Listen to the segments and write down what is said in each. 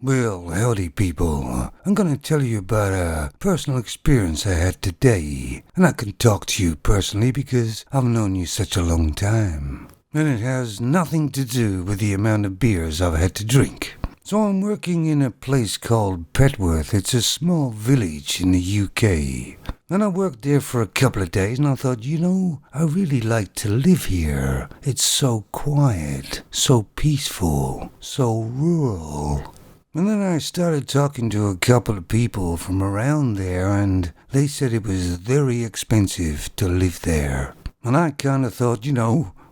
Well, howdy people. I'm gonna tell you about a personal experience I had today. And I can talk to you personally because I've known you such a long time. And it has nothing to do with the amount of beers I've had to drink. So I'm working in a place called Petworth. It's a small village in the UK. And I worked there for a couple of days and I thought, I really like to live here. It's so quiet, so peaceful, so rural. And then I started talking to a couple of people from around there and they said it was very expensive to live there. And I kind of thought,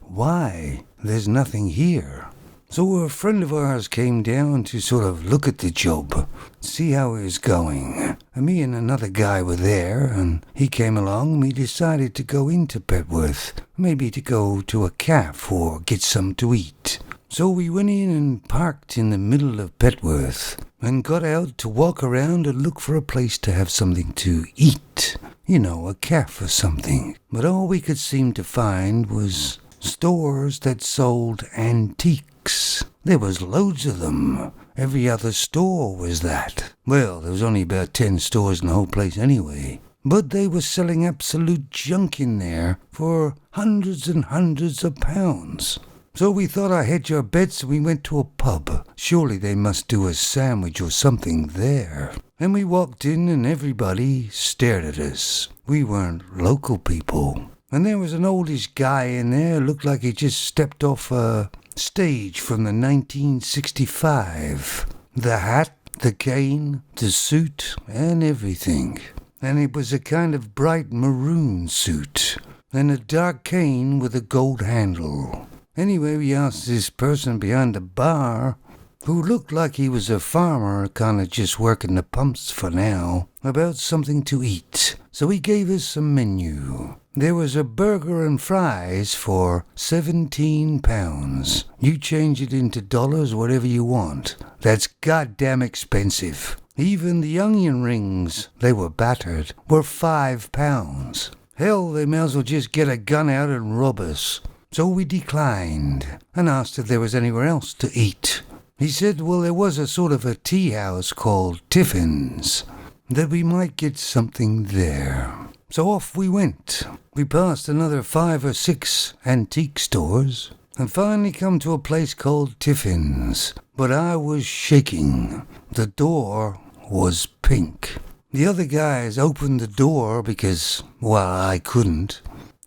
why? There's nothing here. So a friend of ours came down to sort of look at the job, see how it was going. And me and another guy were there, and he came along and we decided to go into Petworth, maybe to go to a cafe or get something to eat. So we went in and parked in the middle of Petworth and got out to walk around and look for a place to have something to eat. A cafe or something. But all we could seem to find was stores that sold antiques. There was loads of them. Every other store was that. Well, there was only about 10 stores in the whole place anyway. But they were selling absolute junk in there for hundreds and hundreds of pounds. So we thought I hedged our bets and we went to a pub. Surely they must do a sandwich or something there. And we walked in and everybody stared at us. We weren't local people. And there was an oldish guy in there, looked like he just stepped off a stage from the 1965. The hat, the cane, the suit, and everything. And it was a kind of bright maroon suit, and a dark cane with a gold handle. Anyway, we asked this person behind the bar, who looked like he was a farmer, kind of just working the pumps for now, about something to eat. So he gave us a menu. There was a burger and fries for £17. You change it into dollars, whatever you want. That's goddamn expensive. Even the onion rings, they were battered, were £5. Hell, they may as well just get a gun out and rob us. So we declined and asked if there was anywhere else to eat. He said, well, there was a sort of a tea house called Tiffin's, that we might get something there. So off we went. We passed another 5 or 6 antique stores and finally come to a place called Tiffin's. But I was shaking. The door was pink. The other guys opened the door because, I couldn't.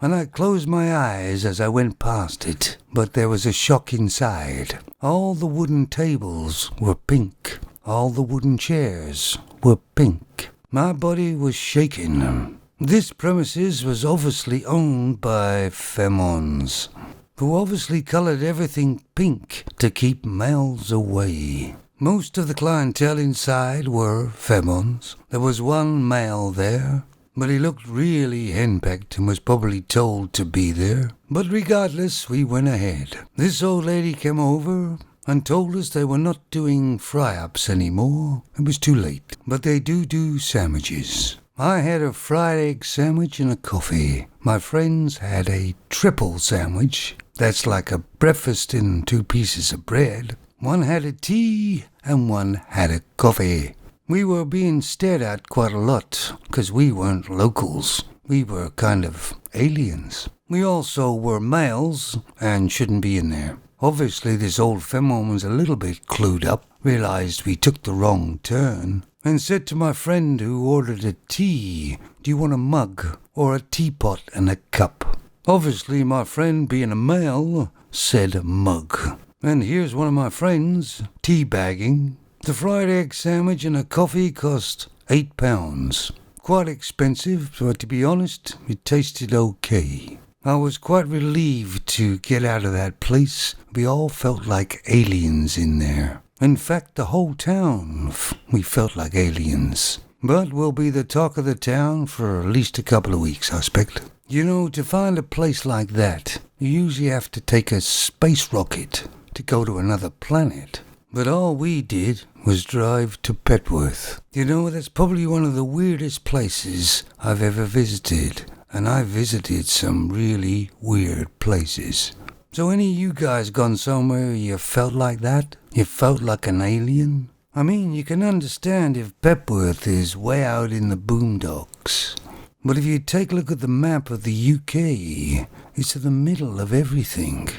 And I closed my eyes as I went past it. But there was a shock inside. All the wooden tables were pink. All the wooden chairs were pink. My body was shaking. This premises was obviously owned by Femons, who obviously coloured everything pink to keep males away. Most of the clientele inside were Femons. There was one male there, but he looked really henpecked and was probably told to be there. But regardless, we went ahead. This old lady came over and told us they were not doing fry-ups anymore. It was too late. But they do sandwiches. I had a fried egg sandwich and a coffee. My friends had a triple sandwich. That's like a breakfast and 2 pieces of bread. One had a tea and one had a coffee. We were being stared at quite a lot because we weren't locals. We were kind of aliens. We also were males and shouldn't be in there. Obviously, this old femon was a little bit clued up, realized we took the wrong turn, and said to my friend who ordered a tea, do you want a mug or a teapot and a cup? Obviously, my friend, being a male, said mug. And here's one of my friends, teabagging. The fried egg sandwich and a coffee cost £8. Quite expensive, but to be honest, it tasted okay. I was quite relieved to get out of that place. We all felt like aliens in there. In fact, the whole town, we felt like aliens. But we'll be the talk of the town for at least a couple of weeks, I expect. To find a place like that, you usually have to take a space rocket to go to another planet. But all we did was drive to Petworth. That's probably one of the weirdest places I've ever visited. And I visited some really weird places. So any of you guys gone somewhere you felt like that? You felt like an alien? I mean, you can understand if Pepworth is way out in the boondocks. But if you take a look at the map of the UK, it's in the middle of everything.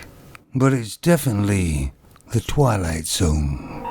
But it's definitely the Twilight Zone.